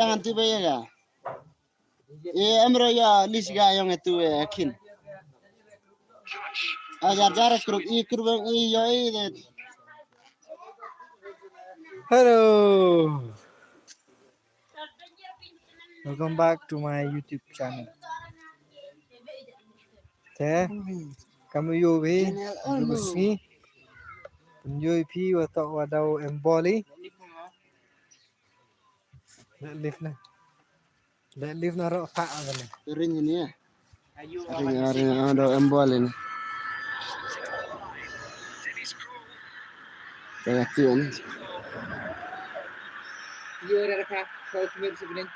Jangan tiba ya. Emro ya lisga yang itu kin. Ajar jar kruk I krubang I yo I. Hello. Welcome back to my YouTube channel. Thế kamu yêu với yêu sĩ yêu phi và tạo vào đầu em boli let live nó rõ phạ rồi này. Ring ini ya. Ring ada embol ini. Kayak tiun. Yo ada kah? Kau kemir sebenarnya.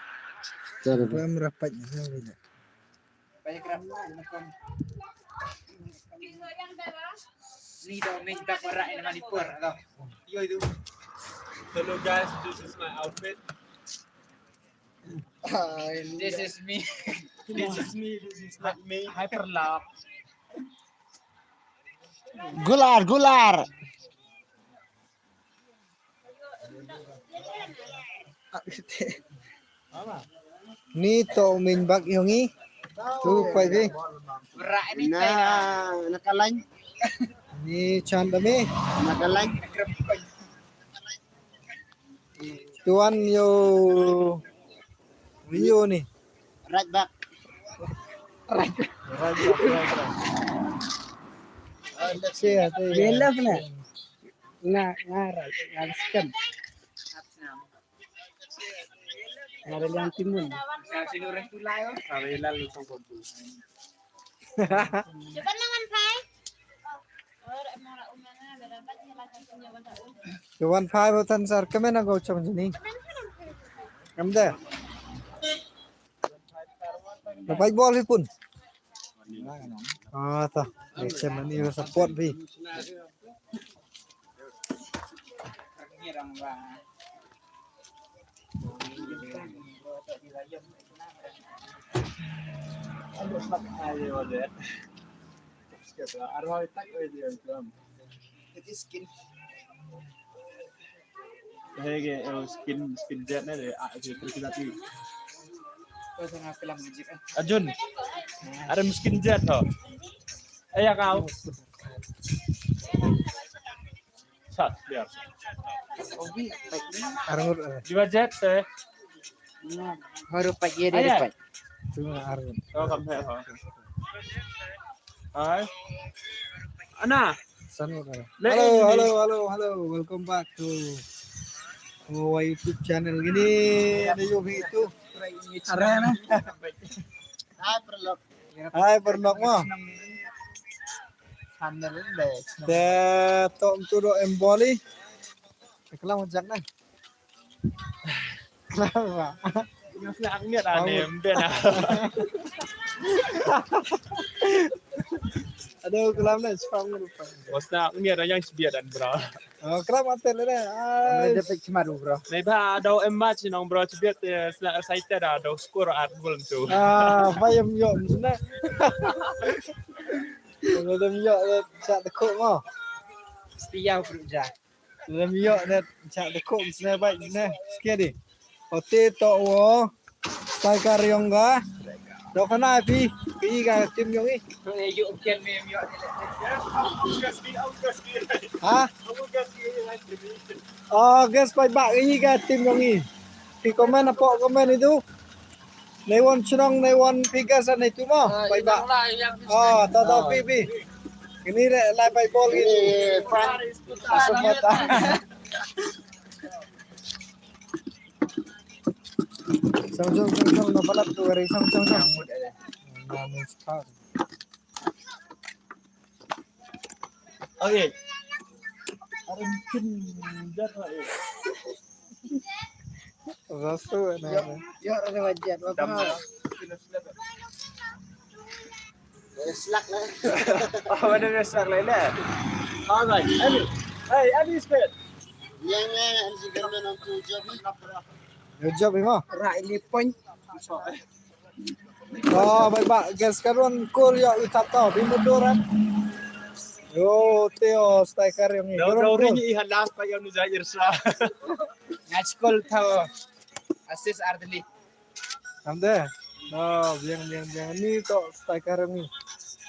Cara Apa em rapatnya ini? Banyak ramai macam. Ni dah minta perak yang Manipur atau? Yo itu. Hello guys, this is my outfit. This is me. This is not me. Hyperlock. Gular. Ni to mình bác yêu nghi. Tu quay đi. Perak ni. Nah, nakalain. Ni chan dami. Nakalain. Tuan yo Rio ni. Right back. Right. Let's see. Bela pula. Ngarai, ngaskan. Ada yang timun. Saya sini orang tu lain. Kami lalu sama tu. Coba nangan Pai. Tuan phai vào thân sar cái men go chom ni. Em đây. Nó bay ball pun. Ah ta. Để xem nó đi support vi. Hege skin jet na de kita ti. Kau sangat film music. Ajun. Ada skin jet ho. Ayah kau. Sat biar. Obi, Arngur. Jiwa jet se. baru pagi dia dapat. Tu arngur. Kau kamu hai ho. Hai. Ana. Sanur. Let Hello. Welcome back to my YouTube channel. Gini ada Yogi itu. Arena. Hai pernok mo. Handle deh. De tom tu do emboli. Kelam jak nah. Kenapa? Masih angin aneh emben. Aduh kelam nah spam lupa. Masih angin yang sebiadan bro. Oh kelam atel le. Ada dapat cemaru bro. Nei ba ada match nong bro sebiat saya ada skor at gol tu. Ah, payam yo sana. Kalau dah yo cak tekuk mo. Setia beruja. Dah yo net cak tekuk sana baik sana. Sikit di. Hotel to wo. Sai karyong ga. Do kana pi ga tim yo ni. Yuk kian mem yuk. Ha? Oh, guys pai bak ni ga tim yo ni. Pi komen apa komen itu? Naiwan chunong naiwan pigasan itu mo. Pai bak. Oh, tahu pi. Ini lai pai bol gitu. Semata. Song no balap tu gari song. Namun start. Oke. Ada mungkin jatuh. Rasu na. Yuk ada wajah. Slack lah. Oh, ada besar lele. Alright. Hey, Abby Smith. Yang si ganda ng job. Good job mo. Rai lipon. Oh, bye bye. Guys, karon cool yo itap to. Bimuduran. Yo, Teo striker yung Daw rin yung ihalas pa yung Zaire sa. Ngachkol tao. Assist Ardli. Namde. No, biang. Ini tok striker ni.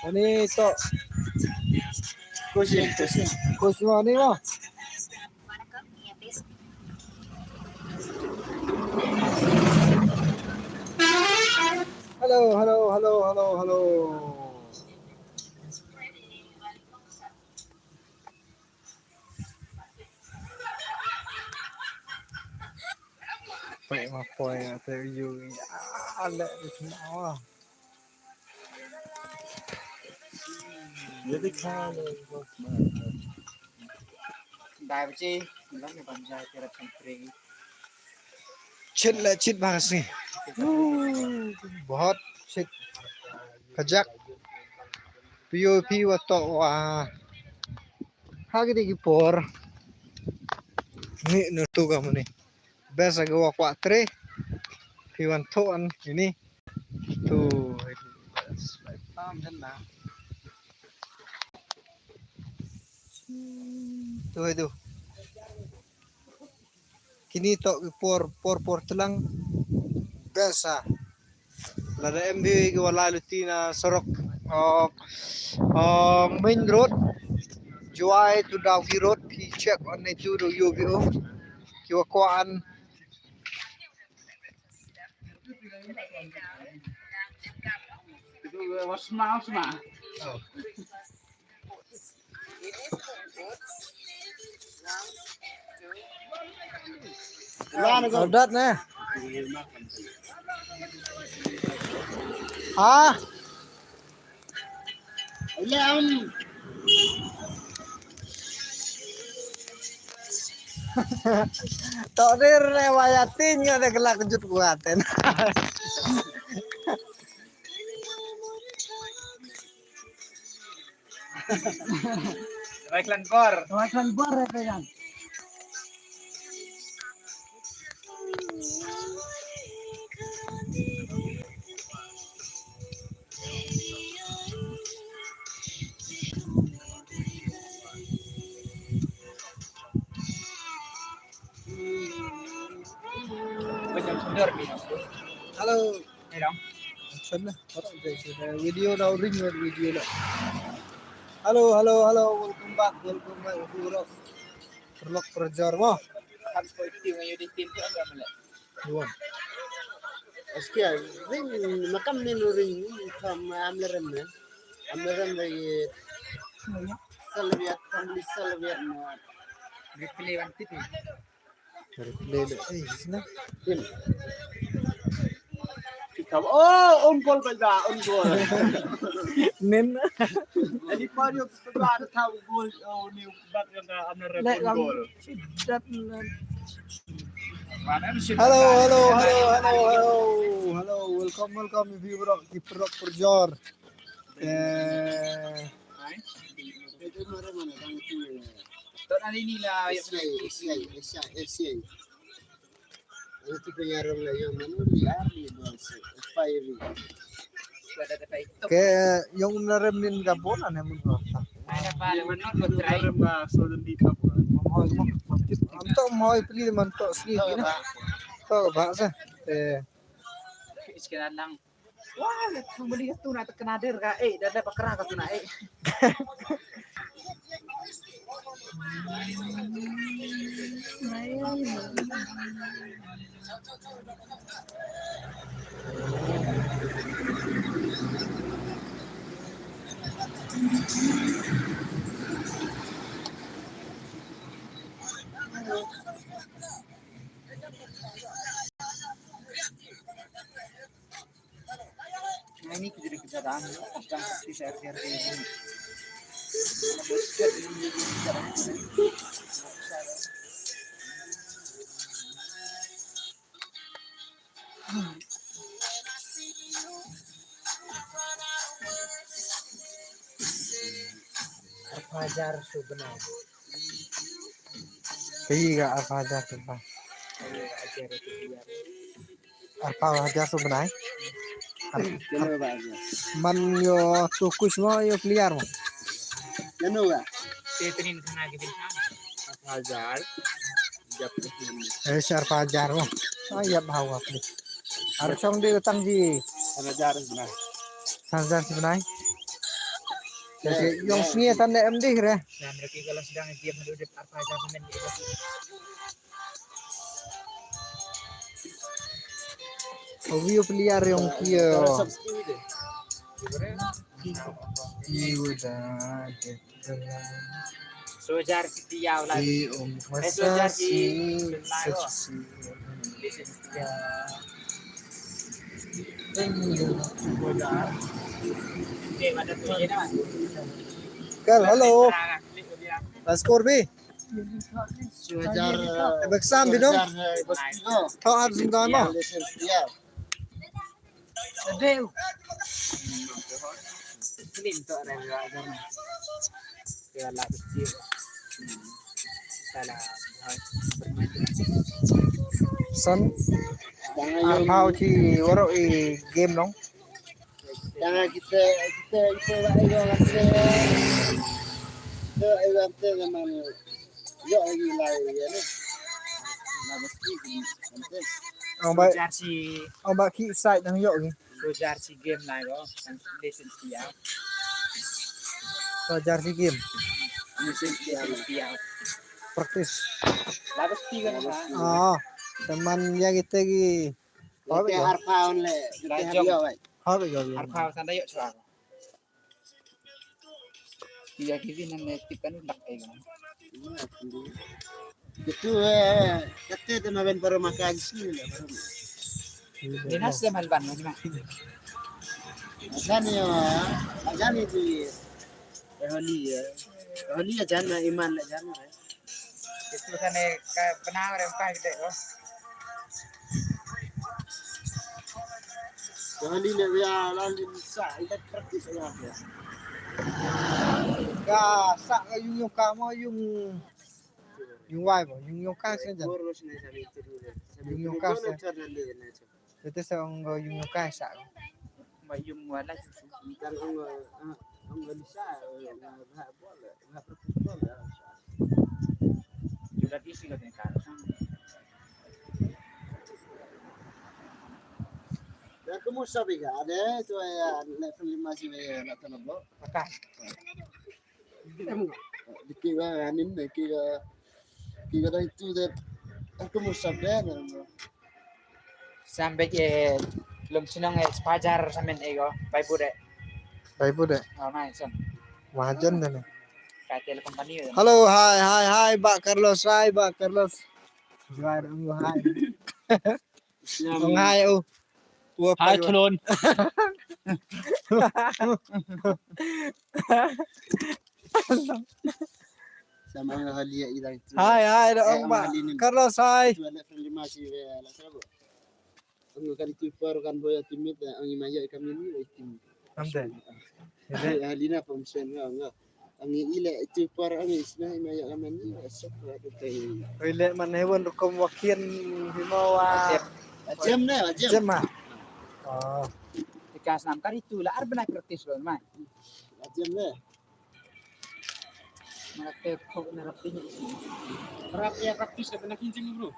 Ini tok Kusin. coach mo ni mo. Halo. Vậy mà phôi thì dù lệ thì nó Jadi kan. Dai bace, lang ne banjai tera chantri. chit banget sih. बहुत chit kajak POP wato wah hagi di por ni nutu kamu nih best aga wa 4 P1 toan ini tuh paham dan nah tuh itu kini tok por telang biasa lada MB gua lalu tina sorok main road Juai to Dawgi road he check on the to the UVO kiwa kuan Itu wasma. Udat nih. Ah. Tok dir rewayatin ada kelak kejut kuaten. Baiklan Bor. Wakan bor ya pegang. Banyak sundor nih. Halo. Ini dong. Sana orang jadi video dah ring video dah. Halo. Welcome back. Urok. Perlok perjar mo. Harus positif ngayon di tim itu agak melek. Yuan. Askia, ring makam ni ring kam amleram lagi salviat na Replay one tip. Lele. Sini. Oh, unggol pada unggol. Nen. Jadi Mario setelah ada tahu gol ni bak yang amna unggol. Halo. Welcome viewer di Perok Perjor. itu mana kang tu Tok nali ni lah. SCI itu penyaram lah yang mana liar ni bahasa fiery Ada fight. Kayak yung naremin Gabon ano mo ba? Ada pa naman no try. Soalnya di kapal. Anto mo ipili man to sige na. To ba sa? Sekian lang. Wah, kembali itu na kanadir ka dada pakra ka tu na Nah ini jadi kejadian sedang bisa RT ini. Fajar Subnai. Iya, Fajar Subnai. Fajar Subnai. kenapa ba Man yo tukus mo yo clear mo. kenapa Tetenin kena gitu. Hajar. Syar Fajar mo. Ayam hawa ni. Harus song dia utang ji. Ana jar na. Sansan sebenarnya. Jadi yang sini tanda MD kira. Nah, mereka kalau sedang diam duduk apa aja semen itu. View peliar yang kia. Iya dah. Sojar setia lah. Sojar Oke, ada tuh ini mas. Kal, halo. Skor bi. Sujar. Beksam bidong. Kau harus ingin mo. Sedih. Clean tuh ada aja mas. Kala kecil. Salah. San. How chi waro i game dong. Jangan kita itu lah yang itu memang yo lagi lah ya ni. Nah mesti nanti. Sojar si Ông bạn khi site đang dội kìa. Sojar si game lah kok. Lesen setia. Sojar si game. Lesen setia. Praktis. Lah pasti kan mas. Oh, teman ya kita ki. Tapi harpaun le. Kita dia wei. How bị rồi. Arpa sana yuk soal. Iya kiri nang tip kan dak kayak gitu. Itu kata tema ben baru makan sini lah baru. Dinas de malban macam. Ajan itu Holi ajan iman ajan. Itu sana kayak penawar yang kayak gitu. Holi le ya lalu sa itu praktis ya. Gà sạ cái yung cá mà yung vai bảo yung cá sẽ chẳng. Boros nih sama itu dulu. Yung cá sẽ. Itu sang yung cá sạ. Bayum wala. Kalau nggak bisa nggak boleh nggak praktis boleh. Sudah isi katanya kan. Dan kamu sabi ka ada itu ya level 5 sih ya nak tanam lo. Apakah? Dikiwa anin kiwa dah itu deh. Kamu sabi kan. Sampai belum senang pajar samen ego. Baik bude. Baik bu deh. Oh main son. Wajan deh. Kayak telepon company. Halo, hai, Pak Carlos, hai, Pak Carlos. Jual ông hai. Ông hai ô. Hai tulun. Sama halia hilang itu. Hai, ông Pak Carlos, hai. Itu level 5 sih ya lah sabu. Ang kan itu par kan boya timit ang imaya kami ni tim. Namde. Jadi halina pemsen enggak. Ang ile itu par ang isna imaya kami ni esok ada teh. Wile man hewan rukom wakian himawa. Jam na jam. Jema. Oh. Dikas nam kali itu lah benar kritis loh main. Jam na. Mereka kok nerapinya sih. Berapa ya praktis kena kincing bro.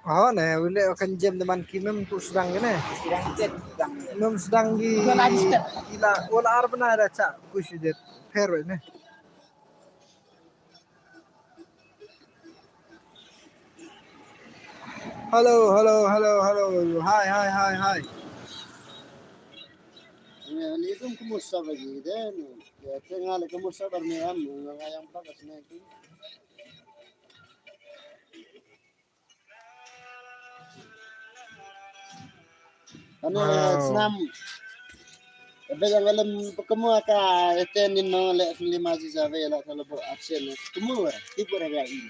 Oh, nè, wile akan jam teman kimem tu sedang kene. Sedang chat sedang. Mem sedang gila wala arbana ada cak kusidet. Pero ne. Halo. Hai. Ya ni tu kamu sabar lagi deh. Ya tengah kamu sabar ni am yang bagus ni tu. Ano snam. Bagaimana malam kamu akan attendin no le 5 sisa vela kalau buat absen. Kamu tipu raga ini.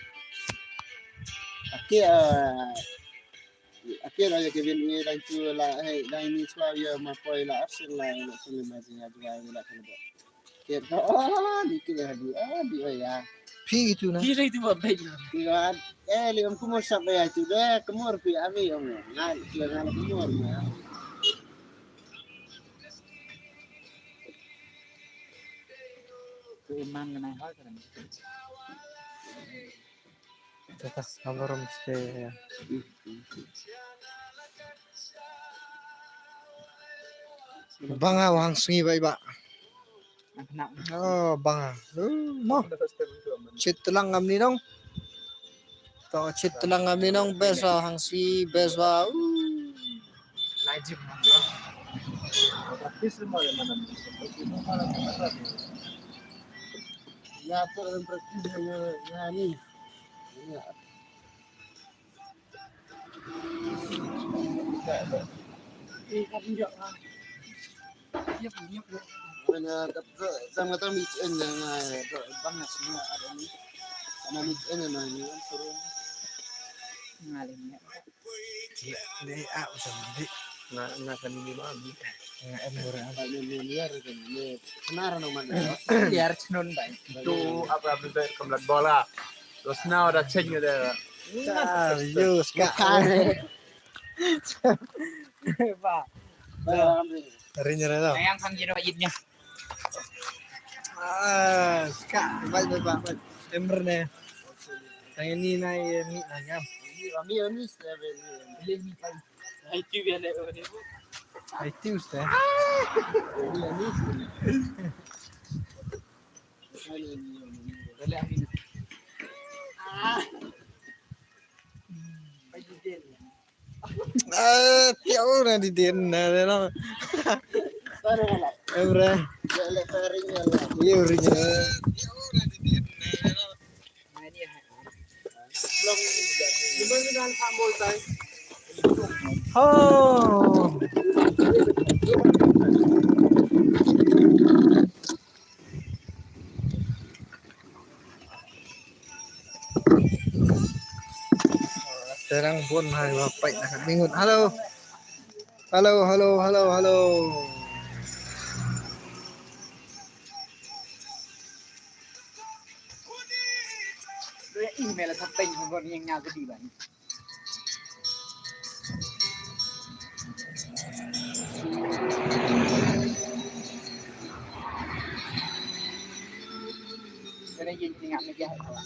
Akhir aja Kevin ini dan tu lah ini suara ya mapoi lah absen lah 5 sisa juga vela kalau buat. Kita dikit di ya. Pi itu na. Kira itu apa itu? Kira liam kamu sampai itu deh kamu pi ami om. Kira kamu ya. Keiman kena hal kan. Atas kamar homestay ya. Banga wang sungi ba iba. Nak Oh, banga. Mo. Chit lang ngam ni nong. To chit lang ngam ni nong beswa hang si beswa. lajib. Praktis semua yang mana bisa. Semua malam kita. Ya terus praktis ya ni. Ya. Mana sama tu mix in yang banget semua ada ni. Karena mix in yang ni turun. Ngalimnya. Di a usah di. Nak kan ini mah. Em murah. Ni liar kan. Ni senaran mana. Liar cenun baik. Itu apa bisa kemlat bola. Terus now ada change ada. Serius kak. Pak. Hari nyerah tau. Yang kan jadi wajibnya. Kak, baik. Ember nih. Yang ini naik ni ayam. Kami ni seven. Itu biar lewat. Itu ustaz. Tiap orang di dina deh. Ember. Iya original. Oh. Sekarang pun hai bapak nak bingung. Halo. Dia email sampai bukan yang ngaku di bang. Jadi yang ngak meja awak.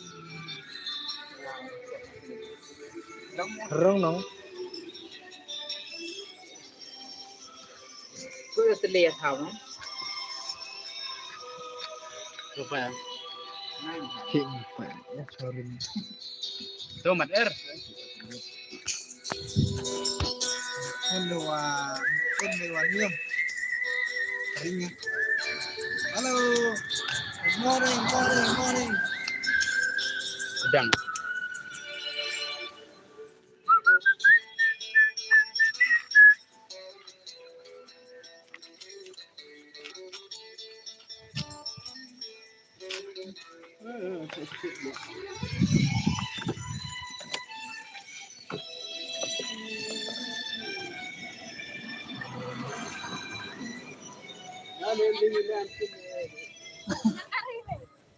Rong nong. Kau dah terlihat tahu. Apa? King ya sorry. Tuh mat Kundewan yum. Ringnya. Halo. Good morning. Sedang.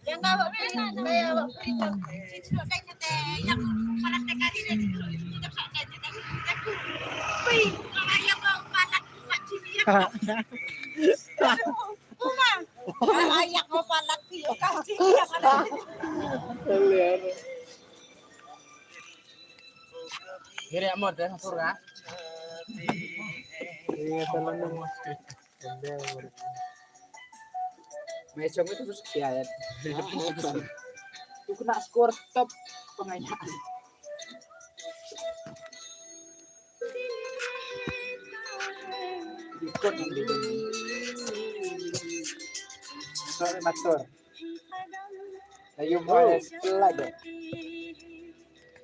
Yang awak berikan, saya awak berikan. Sini saya kata yang para tekari ni tidak saya kata. Pi, ayam kau palat mak cili. Uma, ayam kau palat dia kau cili. Kira amor dah surga. Iya teman dong. Macam itu terus kiayat. Itu kena skor top pengayaan. Ikut yang di dalam. Sorry motor. Ayo boleh setelah deh.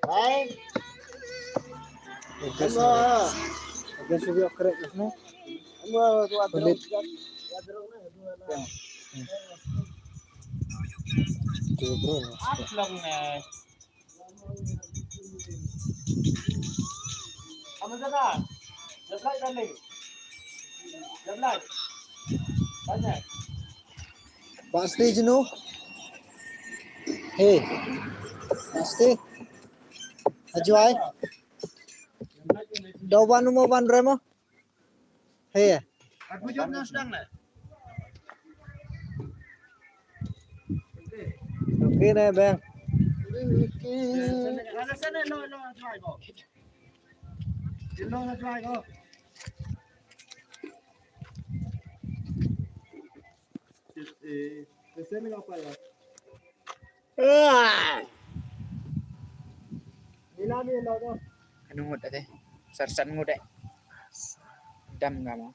Hai. Semua. Ada sudah kerek no. Semua tu ada. Kulit. Tuh bro. Long nih. Kamu jaga. Jablay kali. Jablay. Banyak. Pasti jenuh. Hei. Pasti. Ajuai. Dawan mo ban remo. Hei. Aku jawabnya sedang lah. Oke nih, Bang. Sana lo try ko. Lo try ko. Sana nga pala. Nilami lo to. Anu ngut teh. Sarsan ngut deh. Dam enggak mau.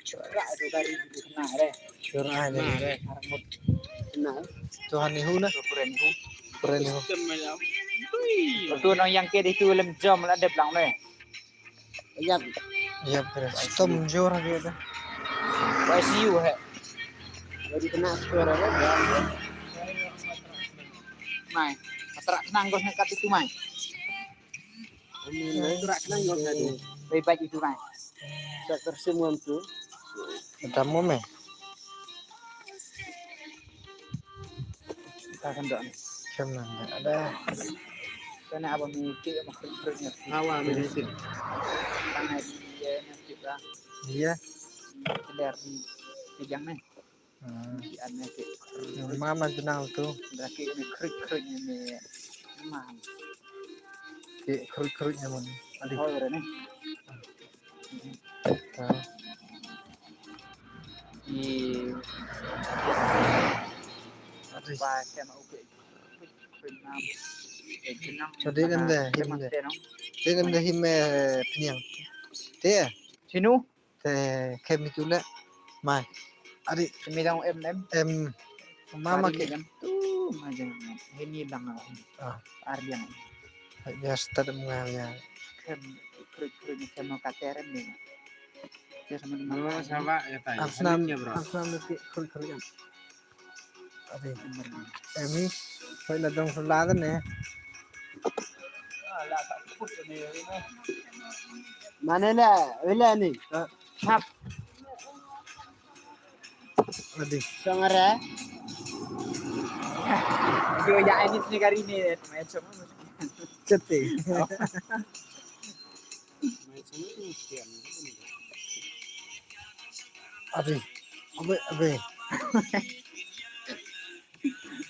Corak tu kari itu kena deh. Curah ni. Arang mut Nah, Tuhan ni hu na. keren tu. Keren ni hu. Tu nong yang ke itu lem jom lah dep lang deh. ayam. Ya beres. Tom jor gitu. ICU he. Jadi kena skor ada. Mai. Matrak nang gos nekat itu mai. Ini surat kena ngok tadi. Baik itu mai. Sektor semua tu. Ada mome. Tak kendok. Kemana ada. Kena abang mikir mak kerja. Awal medicine. Tangan dia nasib lah. Iya. Dari pejang ni. Hmm. Di aneh ke. Mama jenang tu. Dari ini krik ni. Mam. Ke kerut-kerutnya mon. Adik. Oh ni. Di Adik. pakai mau ke. Kenam. Kenam. Jadi kan dah, him dah. Dia kan dah him peniang. Dia Sinu. te kem itu le. Mai. Adik Semidang em mama ke kan tu macam ini bang Ah. Ardian dia start mengalia. kan krik ni sama kateren ni dia sama dengan Oh, sama ya tay. Afnam Ya, bro. afnam ke kerut-kerut. Adik emi phải là dong sula kan ya. lah tak put ni Mana lah ni? hap Adik Sangara. dia ya ini negara ini macam cete. Adik abe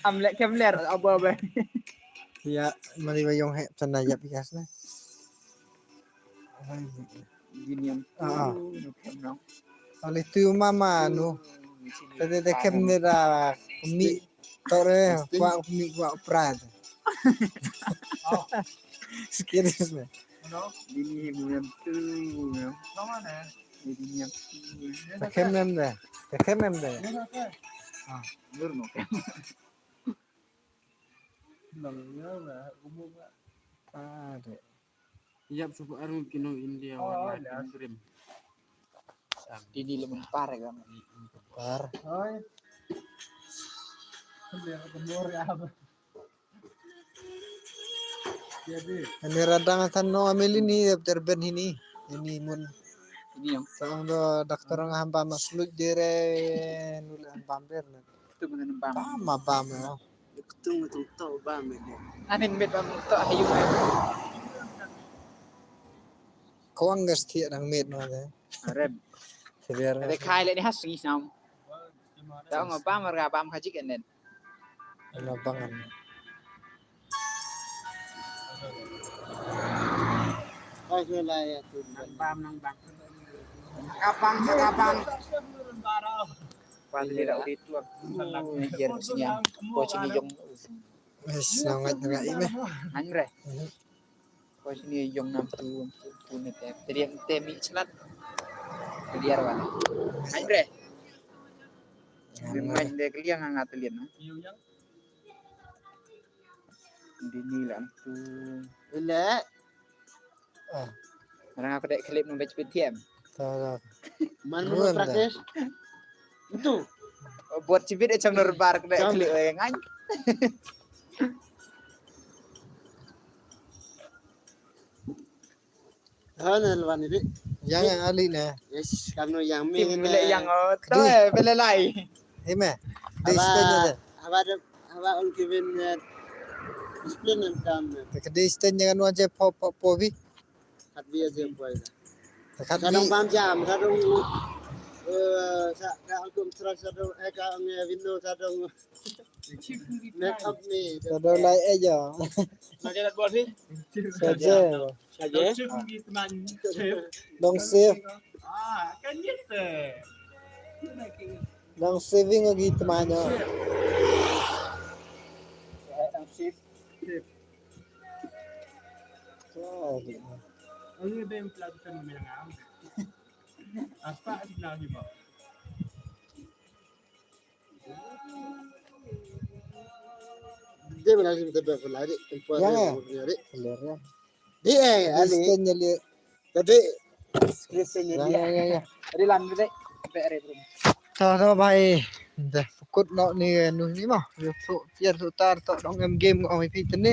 amlek kemler apa ya mari bayong he sana ya pikas na. gini yang Ali tu mama nu. Tadi de kem ni ra mi tore wa mi wa prad. Sekiris na. gini yang tu mana ini yang Kem nem da. Kem nem da. nur no Ada. Iya, subuh arung kino India warna krim. ini lemah parah kan Par. Ini radang tan no amil ini terben ini. Ini mun ini yang sang do dokter ngaham maslut dire nulan pamer. itu dengan bang Pama pama. Ketung tahu ba me. anin bet bang to ayu Kau anggas tiak nang med no ada. rem Biar ada khai lại đi hát xí sao tao ngồi ba mà gà ba khai chicken nên lapangan. Ay wala ya tu. bam nang bang Kapang. paling tidak di tuang biar sini kau sini jong Wes nangat nga ime. anh re kau sini jong nam tu net jadi temi selat jadi arwan anh re main dek liang ngat lian di nilam tu Ila orang aku dek klip nang beci tiam Ta man Luan mo praktis. Itu. buat cipit macam nerbar dek klip ngan Alwan ini. Yang ali na. Yes, kamu yang Tim mi le yang to bele lai. Hime. Distance na. Hava ul kivin discipline and kam Ka distance jangan wajah po bi. hat biya je boy. Kat Kadang bi. pam jam, kadang sa alkum trust kadang ka ang window kadang make up me. Kada lai aja. Saja nak buat sih. Saja. Saja. Chef pergi teman chef. Long save. Kan gitu. Long saving lagi temannya. Ang ada yang pelajaran menang. Apa sebenarnya Pak? Dia benar sih betul betul lari. Jangan. Lari. Keluarnya. Dia ali. Distance nyali. Tapi Ya. Ri lan de PR bro. Thôi bài để cốt nọ này nuôi ní mà việc số tiền số tar tọ đóng em game của mày phi tính đi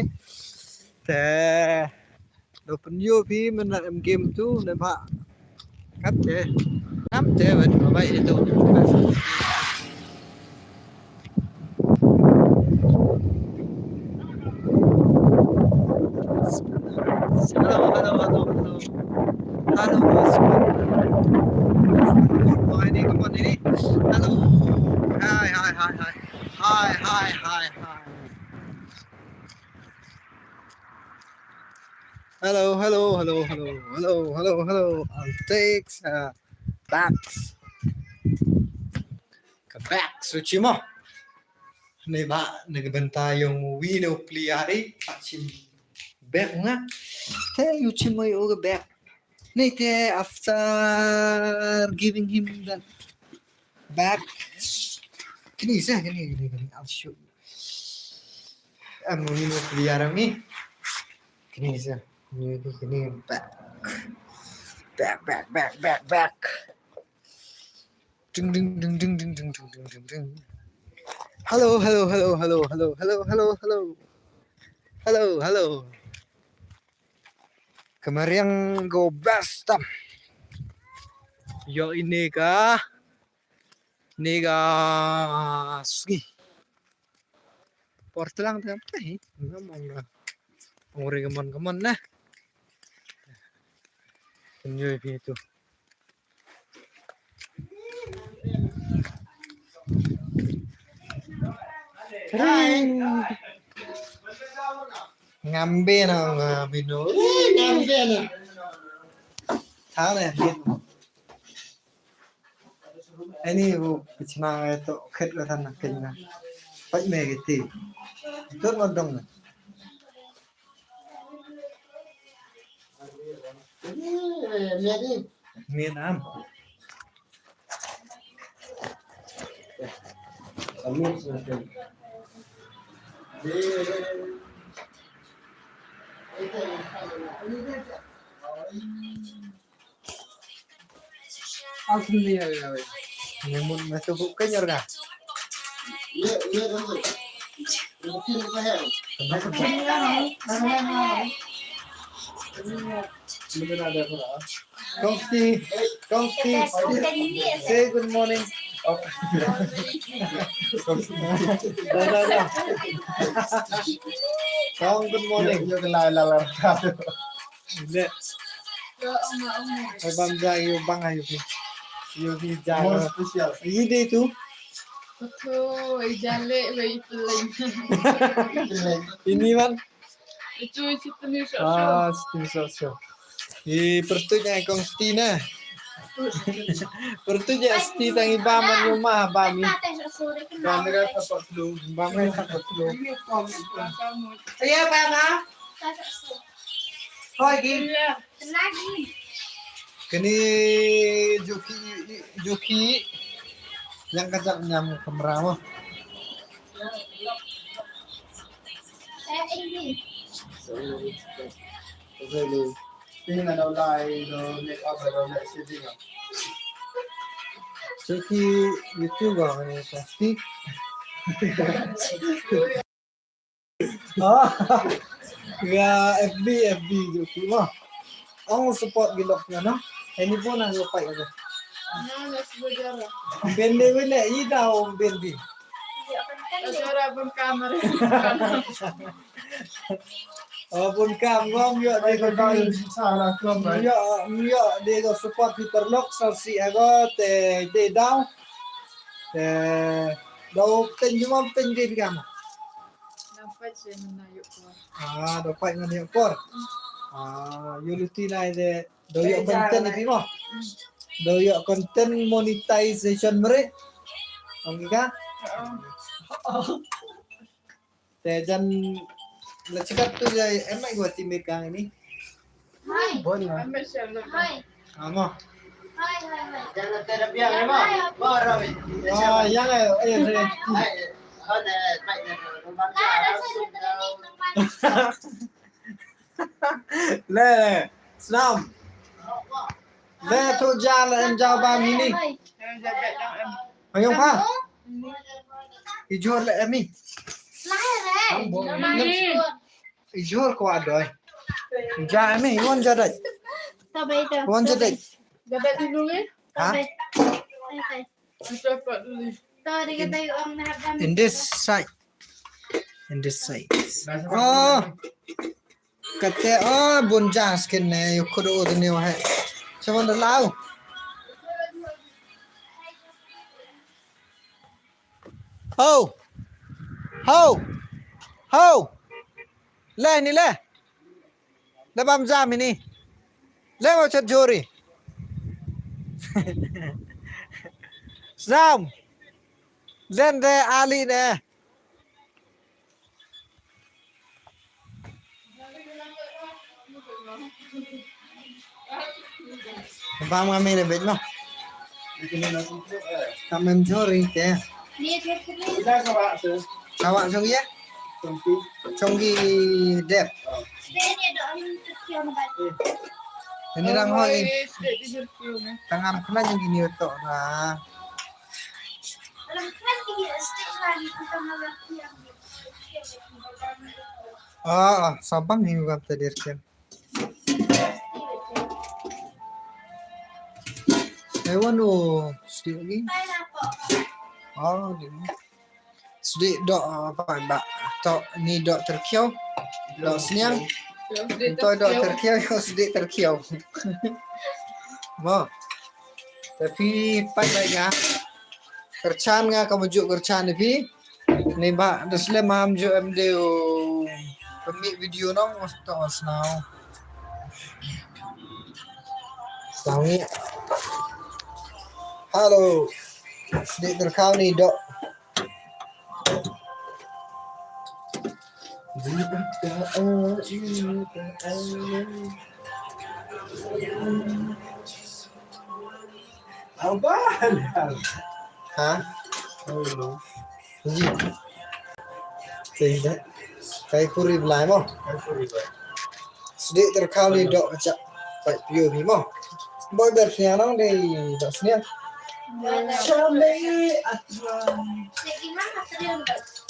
để đồ phần yêu phi mình là em game chú để bạn cắt chế nắm chế vẫn có vậy để tôi Mọi đi come on đi hello hi hello I'll take backs suci mo này bạn này bentar yung wino pliari pachin back nga thế yuchi mo yung back Nate after giving him that back. Can you say? I'll show you. I'm going to pelihara ni. Can you say? Ini back. Ding. Hello. Kemarin go best tam. Yo ini ka sugi. Portelang tu apa ni? Ngomong dah. Orang keman nah. Enjoy itu. Ngambil na bino. ngambil ni. Tháng này biết. Anh ấy vụ chỉ mang tổ khét là thằng nào kinh là bách mẹ cái gì tốt ngon đông này. Lihat ni. Miền Nam. Amin sudah. Alhamdulillah. Nhưng muốn mà tôi cũng cách nhau cả. Lihat dulu. Mungkin apa hal? Kongsi. Say good morning. Kong good morning. Yo kelala. Nè. Phải băm ra yêu băng hay yêu đi ra. More special. Gì đi tu? Betul, jale bayi pelan. Ini man. Itu situ ni Stim sosio. Pertunya kong Stina. Pertunya Sti tangi baman rumah bami. Kamera dapat dulu, baman dapat dulu. Iya, Pak Ma. Hoi, Gin. Lagi. Kini Joki yang kacang nyam kamera mo. Saya ini. Really. Tingnan daw lai do make up daw na sitting. Joki YouTube ni pasti. Ya FB Joki mo. Ang support gilok no. Ini pun ang lupai ako. Ano na siguro. Bende wala daw bendi. Asura pun kamera. Pun kam ngom yo de ko Salah klub right. yo de ko support hiperlock sa si ago te de daw. Te daw tenjumam tenjin kam. Nampak siya na yuk ko. Dapat man yo por. Yuluti na de do yo content ni mo. Do yo content monetization mere. Ang ka? Te jan Nagsikat to ya emay gua timir kang ini. Hai. Bon na. Ambil siya na. Amo. Hai. Jangan terbiak ni mo. Baru ni. Yang ayo Ay, ana baik na rumah Le, Snam. Le tu jalan em jauh bam ini. Ayong pa. Ijual le emi. Ijual ko adoy. Ja emi, iwan jadai. Tabay ito. Iwan jadai. Gabat dulu ni. Ha? Cepat dulu. Tadi kita yung nahapdan. In this side. Oh. Kate bunjas kin ne yukudo de ne wa hai. Chawan da lao. Ho. Le ni le. Le bam jam ini. Le mau chat jori. Sam. Lên đây Ali nè. Bam kami này bên mà. Kami jori thế. Ni cepat. Kita ka ba sir? Awak trong gì? Sampai. Trong gì đẹp. Ni ada orang kecil nak. Ini đang hỏi Di jurfil ni. tangan kena yang gini untuk lah. Alam kan dia stick lagi kita nak yang. Sabang ni bukan tadi kan. Ewan tu sedikit lagi. Di sedikit dok apa mbak? Tok ni dok terkiau, dok senyang. Untuk dok terkiau, yang sedikit terkiau. Mo. Tapi pandainya. Kerchan nga kamujuk kerchan ni ni ba dasle mam jo em deu pemik video nong mesti osnau. Sangi. Halo. Sedikit terkau ni dok. Apa? Hả? Oh no. Gì? Thì đấy. Cái kuri lại mo. Sedikit terkau ni dok acak. Baik piu ni mo. Boy bersihan nong di dok sini. Sampai aturan. Gimana serius?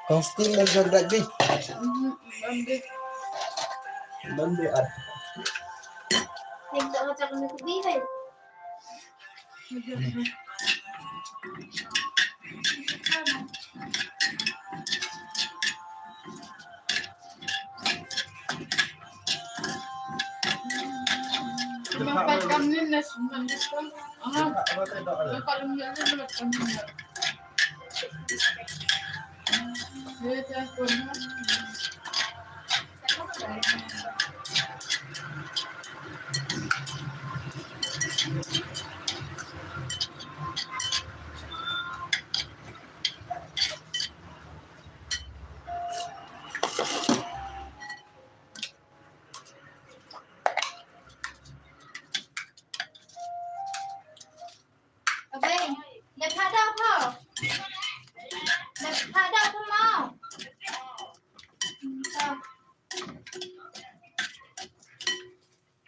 Kau steam dan jordak di. Bande ad. Yang tak macam ni tu biar. Mempatkan ni nasi mandiskan. Kalau ni ada mempatkan ni. Dia tak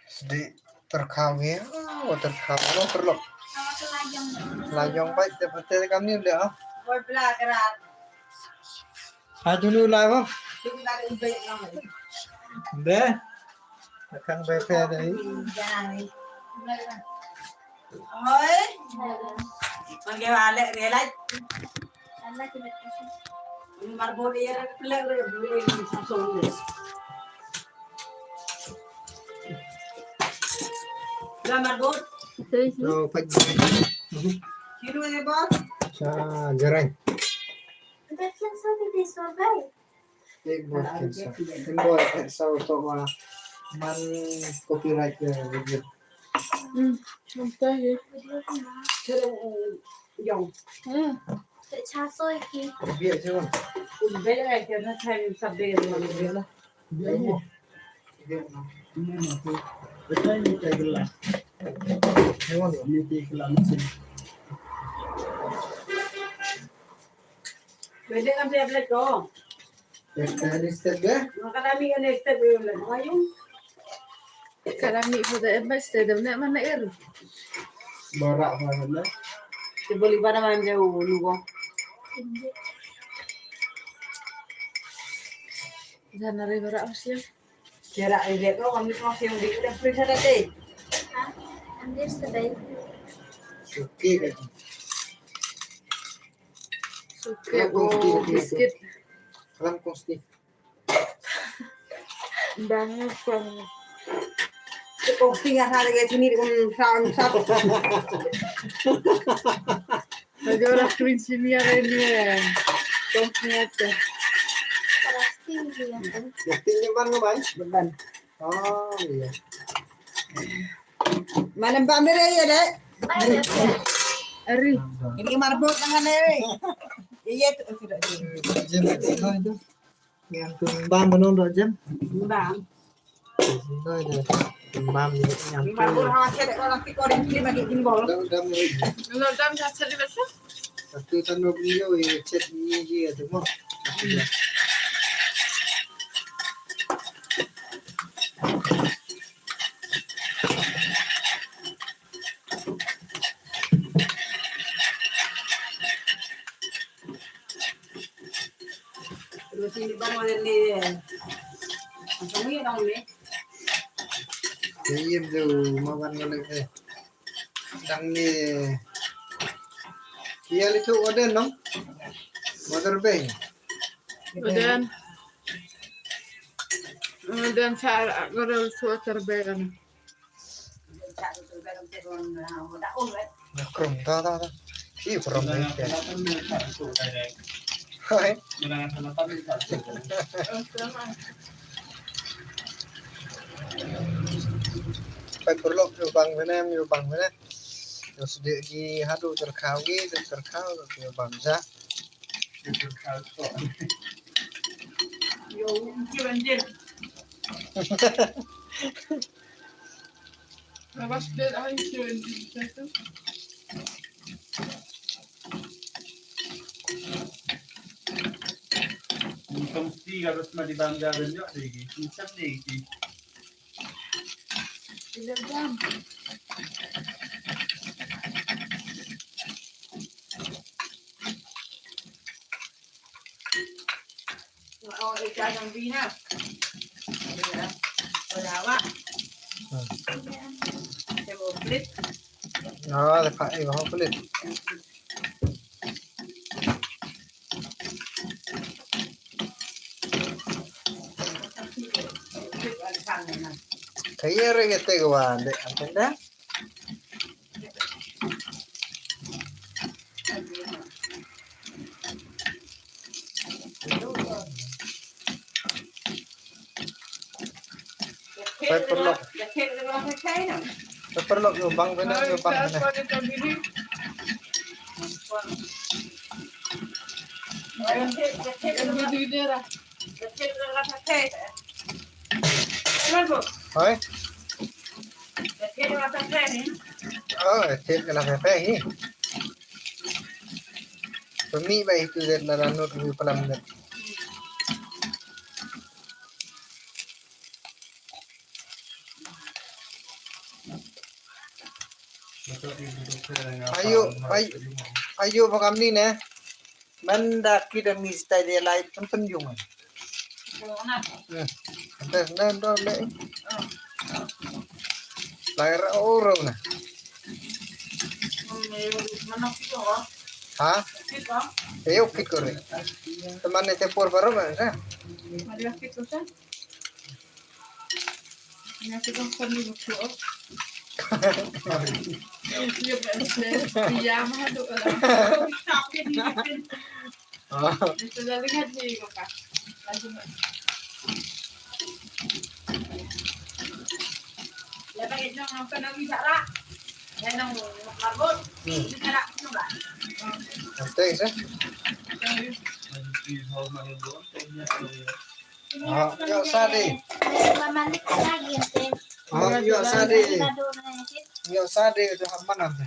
Sedikit terkau ni. Terkau lo perlu. Lajong baik dapat kami udah. Boy belakang. Haju ni ulah apa? Deh. Kang BP đấy. Ôi. Con kêu à lệ để lại. Mar bol dia pelak boleh Samsung ni. Dah mar bol. Rồi phải Kilo ni bol. cha jarai. Dah kan satu di survey. एक बार cancer indoor ऐसा तो हुआ मन copyright video Mantap ya. Dòng. Tại cha xôi kì. biết chứ không Bây giờ cái nó thay sắp về rồi biết là. đúng không Betul ni tak gelas. đúng không Ni tak gelas mesin. Bây giờ làm việc lại có. एक स्टेप गए Nó cái đam mê này step về lại có nhung. Kalami po da ba stadium na man na ero. barak banget lah Thì boleh pada mana jauh nunggu. Sana rin bara siya. Kira ini kau kami masih yang di udah free ada deh. Andir sa day. suki kan Suke o biscuit. kalam kosti Dangin pa. Kau tinggal hari ke sini dengan satu. Nagora principia rin yan. Kompleto. buktinya ban nggak ban Beban. oh iya Mana mbak mere ya dek? Ari. Ini marbot tangan ni. Iya tu tidak. jam itu yang tumbang benar dua jam Bang. Rồi rồi tumbang yang Ini marbot hawa cedek orang tikor yang kiri bagi kini bol. udah mulai Ano dam sa sa di ba siya? satu tanah beliau ini chat ini dia tu mau Terus ini bang ada ni. Macam ni dong ni. Iya tuh makan ngelek dang ni iya itu ada dong motor bank Udan sa agora so terbegan. krum ta ta ta iya krum Jangan ya salah minta tu direct. hai Jangan salah minta tu. phải có lộc nhiều bằng với em nhiều bằng với em rồi sự địa gì hát đồ terkhao ghi terkhao nhiều bằng ra Itu kau tu. Yo, cuman dia. Labas din ay siya dito. Kau mesti harus mandi bangga dan juga lagi. Macam ni. Ilan dam. Oh, ikan yang bina. Berapa? Saya mau beli. nó là phải có cái lịch thấy rồi cái tay của bạn đấy anh thấy đó phải perlu Ya kek dengan pakai nak. phải perlu lubang benar lubang Sa benar pa din kabili. Ya kek Ang bididera. dengan pakai. Kenapa? thôi Ya kek dengan pakai ni. thiệt là phải phải hi tôi nghĩ vậy từ giờ là nốt như phần này ayo pak kami nih man dah kita mesti dia lain penting Nên đó lệ lại ra ô rồi nè hả yếu fit rồi teman itu por baru mana nanti sih yuk sadi Mamalik lagi ente. yuk sadi Nado na ente. yuk sadi itu mana nanti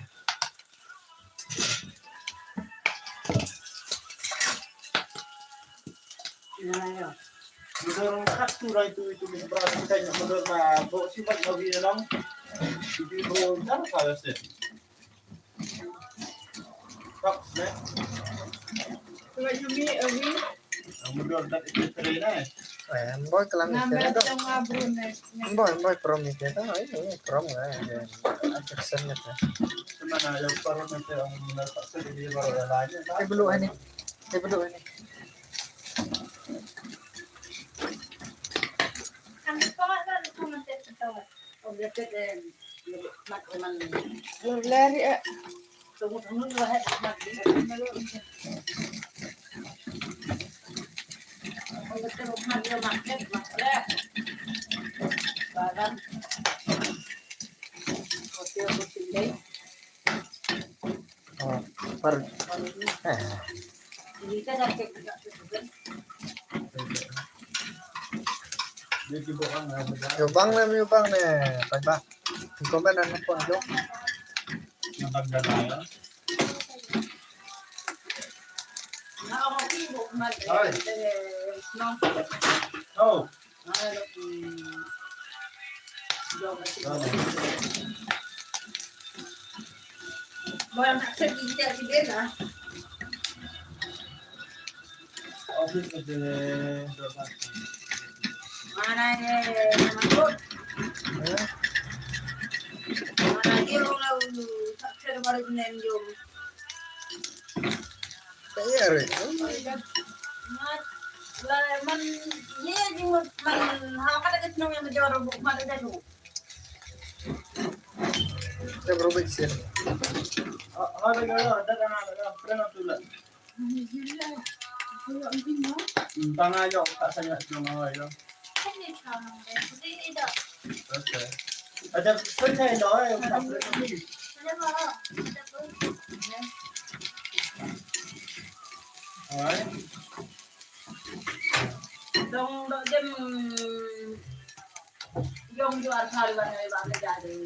Menurut kaktura itu bisa berarti kayaknya menurut mah bawa sifat bagi dalam itu benar kalau sih. Kak, nih. Menurut dat itu terina. boy kelam itu boy promis itu ini prom ya actionnya tuh Mana yang baru nanti yang mendapat sedih baru yang lainnya. ini. Ang pawat ba ito man sa tawat. O dapat mat man. Lari Tunggu lahat mat. O dapat mat yo market mat. Bagan. Hotel hotel. oh per Hindi ka dapat Dia tiba orang yubang nih pak komen apa dong nampak dana. nakakatibo mat. Ay. No. Oh, Bueno, sa kita si Bella. office itu Mana mangut. Mana dia orang sakser baru nen jom. kayak re Mat man ye jimut man hakata ketno yang jawar bu man danu. saya berubah sih ada ada pernah tuh lah. Tanah aja tak saya cuma aja. Ini sama deh. Ini dah. Oke. Ada selesai dah ya. Ada apa? Ada apa? Alright. Dong jam yung jual hal bana bang jadi.